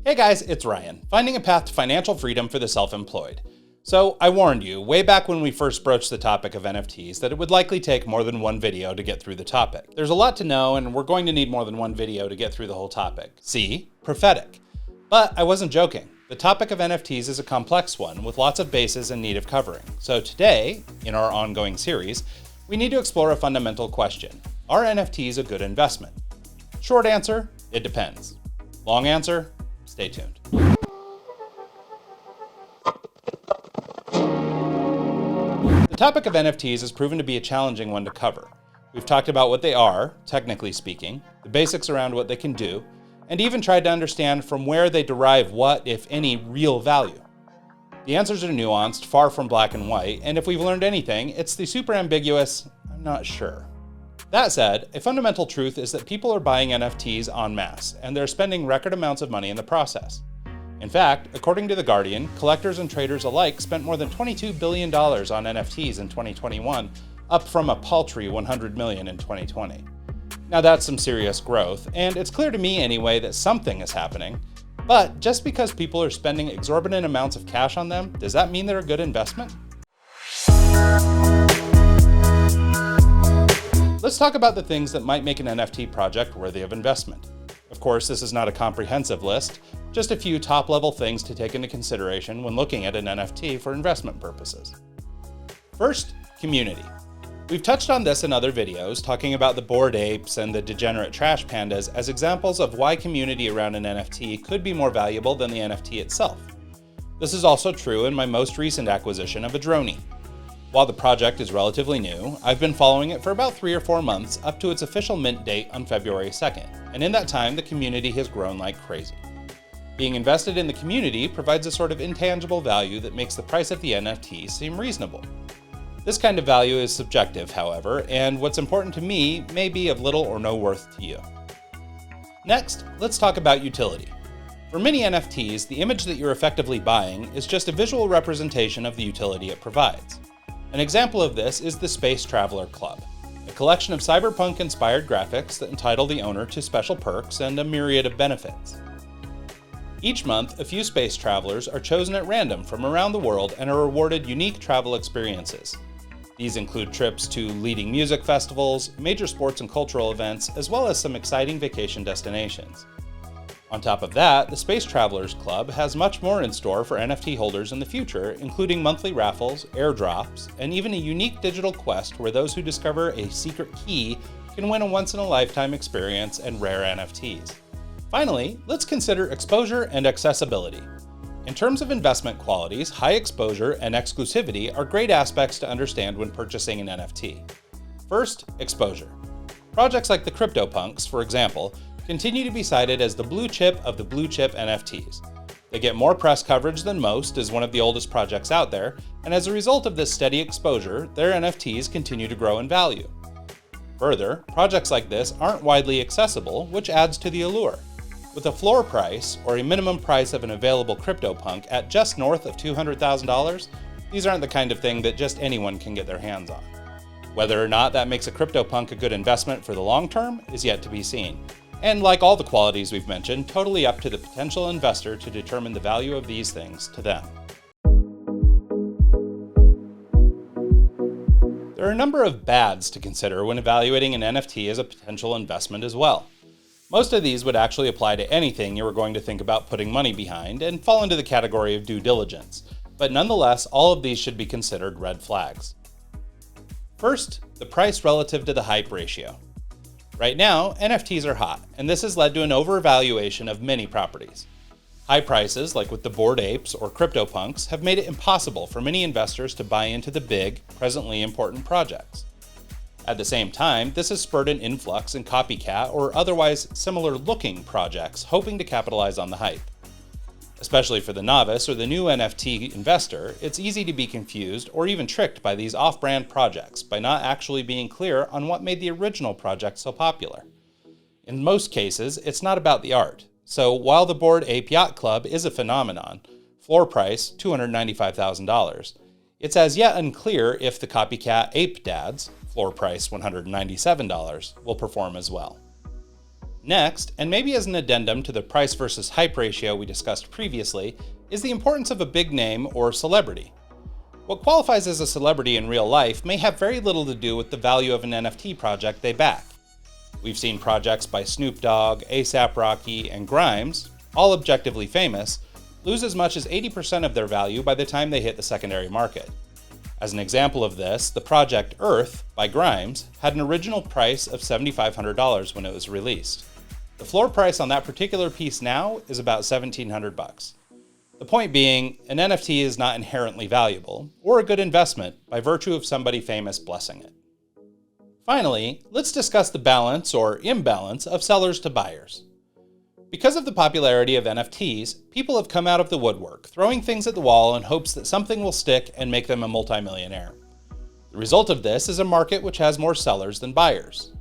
Hey guys, it's Ryan, finding a path to financial freedom for the self-employed. So I warned you way back when we first broached the topic of NFTs that it would likely take more than one video to get through the topic. There's a lot to know and we're going to need more than one video to get through the whole topic. See? Prophetic. But I wasn't joking. The topic of NFTs is a complex one with lots of bases in need of covering. So today, in our ongoing series, we need to explore a fundamental question. Are NFTs a good investment? Short answer, it depends. Long answer, stay tuned. The topic of NFTs has proven to be a challenging one to cover. We've talked about what they are, technically speaking, the basics around what they can do, and even tried to understand from where they derive what, if any, real value. The answers are nuanced, far from black and white, and if we've learned anything, it's the super-ambiguous, I'm not sure. That said, a fundamental truth is that people are buying NFTs en masse, and they're spending record amounts of money in the process. In fact, according to The Guardian, collectors and traders alike spent more than $22 billion on NFTs in 2021, up from a paltry $100 million in 2020. Now that's some serious growth, and it's clear to me anyway that something is happening. But just because people are spending exorbitant amounts of cash on them, does that mean they're a good investment? Let's talk about the things that might make an NFT project worthy of investment. Of course, this is not a comprehensive list, just a few top-level things to take into consideration when looking at an NFT for investment purposes. First, community. We've touched on this in other videos, talking about the Bored Apes and the Degenerate trash pandas as examples of why community around an NFT could be more valuable than the NFT itself. This is also true in my most recent acquisition of a Dronie. While the project is relatively new, I've been following it for about 3 or 4 months up to its official mint date on February 2nd, and in that time the community has grown like crazy. Being invested in the community provides a sort of intangible value that makes the price of the NFT seem reasonable. This kind of value is subjective, however, and what's important to me may be of little or no worth to you. Next, let's talk about utility. For many NFTs, the image that you're effectively buying is just a visual representation of the utility it provides. An example of this is the Space Traveler Club, a collection of cyberpunk-inspired graphics that entitle the owner to special perks and a myriad of benefits. Each month, a few space travelers are chosen at random from around the world and are awarded unique travel experiences. These include trips to leading music festivals, major sports and cultural events, as well as some exciting vacation destinations. On top of that, the Space Travelers Club has much more in store for NFT holders in the future, including monthly raffles, airdrops, and even a unique digital quest where those who discover a secret key can win a once-in-a-lifetime experience and rare NFTs. Finally, let's consider exposure and accessibility. In terms of investment qualities, high exposure and exclusivity are great aspects to understand when purchasing an NFT. First, exposure. Projects like the CryptoPunks, for example, continue to be cited as the blue chip of the blue chip NFTs. They get more press coverage than most as one of the oldest projects out there, and as a result of this steady exposure, their NFTs continue to grow in value. Further, projects like this aren't widely accessible, which adds to the allure. With a floor price, or a minimum price of an available CryptoPunk at just north of $200,000, these aren't the kind of thing that just anyone can get their hands on. Whether or not that makes a CryptoPunk a good investment for the long term is yet to be seen. And like all the qualities we've mentioned, totally up to the potential investor to determine the value of these things to them. There are a number of bads to consider when evaluating an NFT as a potential investment as well. Most of these would actually apply to anything you were going to think about putting money behind and fall into the category of due diligence, but nonetheless, all of these should be considered red flags. First, the price relative to the hype ratio. Right now, NFTs are hot, and this has led to an overvaluation of many properties. High prices, like with the Bored Apes or CryptoPunks, have made it impossible for many investors to buy into the big, presently important projects. At the same time, this has spurred an influx in copycat or otherwise similar-looking projects hoping to capitalize on the hype. Especially for the novice or the new NFT investor, it's easy to be confused or even tricked by these off-brand projects by not actually being clear on what made the original project so popular. In most cases, it's not about the art. So while the Bored Ape Yacht Club is a phenomenon, floor price $295,000, it's as yet unclear if the copycat Ape Dads, floor price $197, will perform as well. Next, and maybe as an addendum to the price versus hype ratio we discussed previously, is the importance of a big name or celebrity. What qualifies as a celebrity in real life may have very little to do with the value of an NFT project they back. We've seen projects by Snoop Dogg, A$AP Rocky, and Grimes, all objectively famous, lose as much as 80% of their value by the time they hit the secondary market. As an example of this, the project Earth by Grimes had an original price of $7,500 when it was released. The floor price on that particular piece now is about $1,700. The point being, an NFT is not inherently valuable, or a good investment, by virtue of somebody famous blessing it. Finally, let's discuss the balance or imbalance of sellers to buyers. Because of the popularity of NFTs, people have come out of the woodwork, throwing things at the wall in hopes that something will stick and make them a multimillionaire. The result of this is a market which has more sellers than buyers.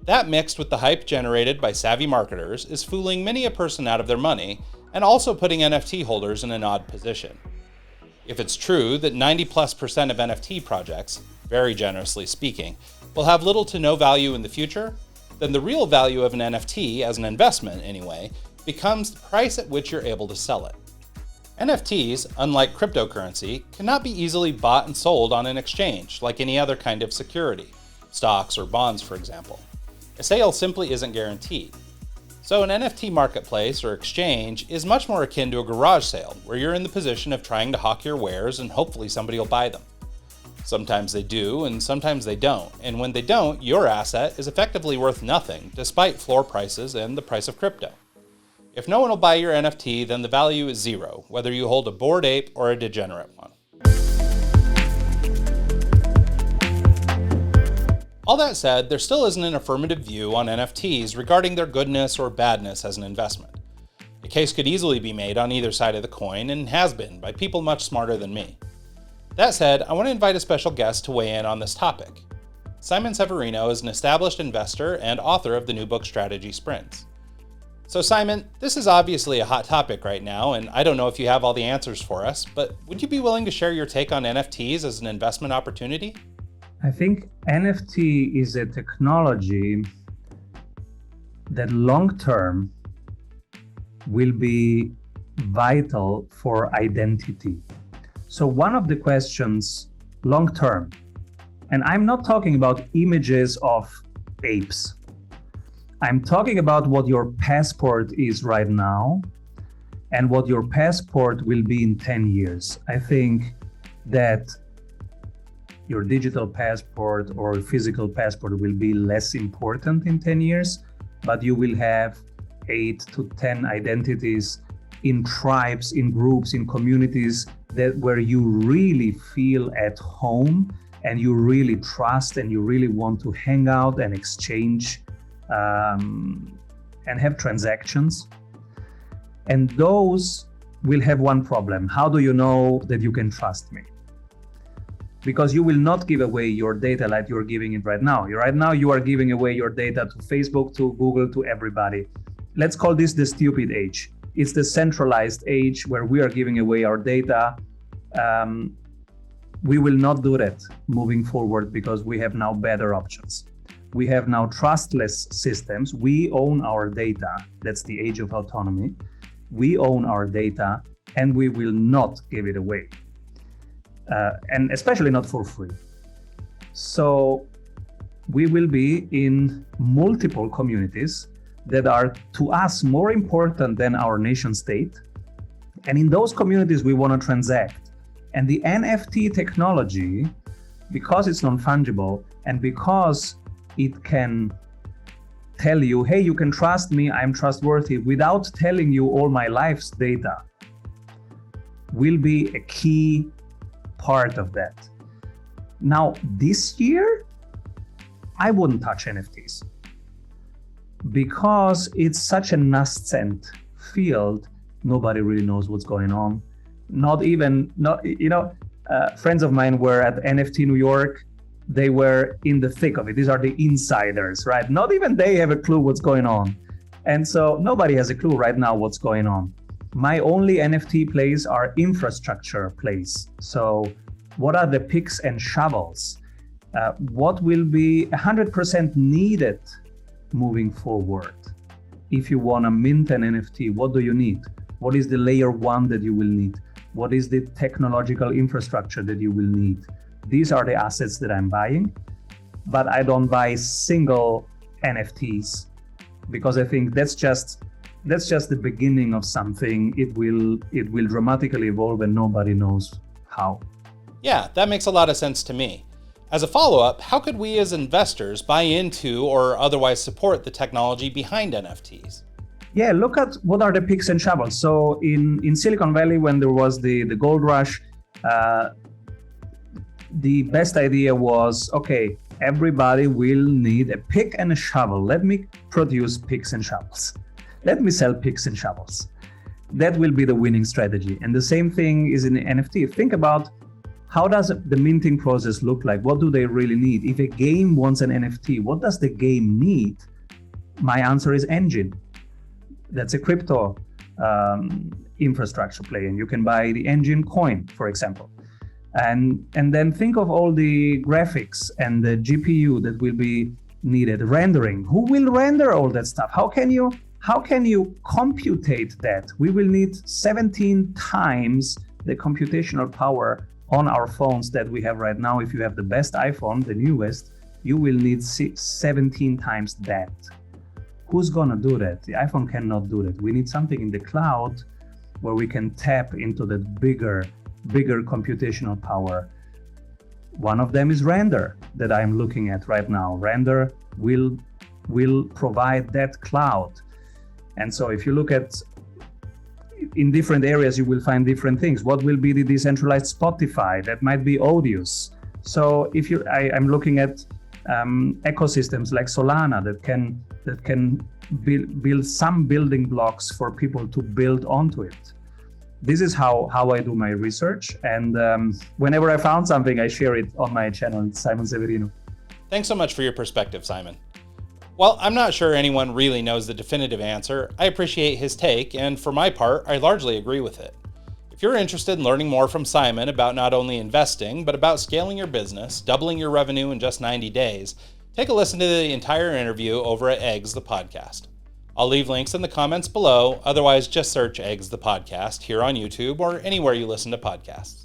That, mixed with the hype generated by savvy marketers, is fooling many a person out of their money and also putting NFT holders in an odd position. If it's true that 90+% of NFT projects, very generously speaking, will have little to no value in the future, then the real value of an NFT, as an investment anyway, becomes the price at which you're able to sell it. NFTs, unlike cryptocurrency, cannot be easily bought and sold on an exchange like any other kind of security, stocks or bonds for example. A sale simply isn't guaranteed. So an NFT marketplace or exchange is much more akin to a garage sale, where you're in the position of trying to hawk your wares and hopefully somebody will buy them. Sometimes they do, and sometimes they don't, and when they don't, your asset is effectively worth nothing, despite floor prices and the price of crypto. If no one will buy your NFT, then the value is zero, whether you hold a Bored Ape or a Degenerate one. All that said, there still isn't an affirmative view on NFTs regarding their goodness or badness as an investment. A case could easily be made on either side of the coin, and has been by people much smarter than me. That said, I want to invite a special guest to weigh in on this topic. Simon Severino is an established investor and author of the new book Strategy Sprints. So Simon, this is obviously a hot topic right now, and I don't know if you have all the answers for us, but would you be willing to share your take on NFTs as an investment opportunity? I think NFT is a technology that long-term will be vital for identity. So one of the questions long-term, and I'm not talking about images of apes. I'm talking about what your passport is right now and what your passport will be in 10 years. I think that your digital passport or physical passport will be less important in 10 years, but you will have 8 to 10 identities in tribes, in groups, in communities where you really feel at home and you really trust and you really want to hang out and exchange and have transactions. And those will have one problem. How do you know that you can trust me? Because you will not give away your data like you're giving it right now. Right now, you are giving away your data to Facebook, to Google, to everybody. Let's call this the stupid age. It's the centralized age where we are giving away our data. We will not do that moving forward because we have now better options. We have now trustless systems. We own our data. That's the age of autonomy. We own our data and we will not give it away. And especially not for free. So we will be in multiple communities that are to us more important than our nation state. And in those communities, we want to transact. And the NFT technology, because it's non-fungible and because it can tell you, hey, you can trust me, I'm trustworthy, without telling you all my life's data, will be a key part of that. Now, this year, I wouldn't touch NFTs because it's such a nascent field. Nobody really knows what's going on. Friends of mine were at NFT New York. They were in the thick of it. These are the insiders, right? Not even they have a clue what's going on. And so nobody has a clue right now what's going on. My only NFT plays are infrastructure plays. So what are the picks and shovels? What will be 100% needed moving forward? if you want to mint an NFT, what do you need? What is the layer one that you will need? What is the technological infrastructure that you will need? These are the assets that I'm buying, but I don't buy single NFTs because I think that's just the beginning of something. It will dramatically evolve and nobody knows how. Yeah, that makes a lot of sense to me. As a follow-up, how could we as investors buy into or otherwise support the technology behind NFTs? Yeah, look at what are the picks and shovels. So in Silicon Valley, when there was the gold rush, the best idea was, okay, everybody will need a pick and a shovel. Let me produce picks and shovels. Let me sell picks and shovels. That will be the winning strategy. And the same thing is in the NFT. Think about, how does the minting process look like? What do they really need? If a game wants an NFT, what does the game need? My answer is engine. That's a crypto infrastructure play, and you can buy the engine coin, for example. And then think of all the graphics and the GPU that will be needed. Rendering. Who will render all that stuff? How can you computate that? We will need 17 times the computational power on our phones that we have right now. If you have the best iPhone, the newest, you will need 17 times that. Who's gonna do that? The iPhone cannot do that. We need something in the cloud where we can tap into that bigger computational power. One of them is render that I'm looking at right now. Render will provide that cloud. And so if you look at in different areas, you will find different things. What will be the decentralized Spotify? That might be Audius. So if I'm looking at ecosystems like Solana that can build some building blocks for people to build onto it. This is how I do my research. And whenever I found something, I share it on my channel. It's Simon Severino. Thanks so much for your perspective, Simon. While I'm not sure anyone really knows the definitive answer, I appreciate his take, and for my part, I largely agree with it. If you're interested in learning more from Simon about not only investing, but about scaling your business, doubling your revenue in just 90 days, take a listen to the entire interview over at Eggs the Podcast. I'll leave links in the comments below, otherwise just search Eggs the Podcast here on YouTube or anywhere you listen to podcasts.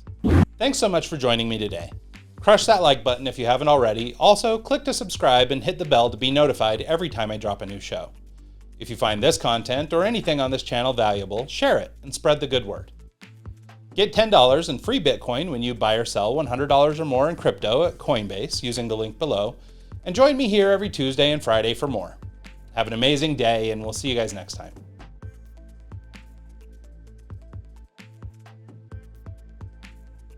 Thanks so much for joining me today. Crush that like button if you haven't already. Also, click to subscribe and hit the bell to be notified every time I drop a new show. If you find this content or anything on this channel valuable, share it and spread the good word. Get $10 in free Bitcoin when you buy or sell $100 or more in crypto at Coinbase using the link below, and join me here every Tuesday and Friday for more. Have an amazing day, and we'll see you guys next time.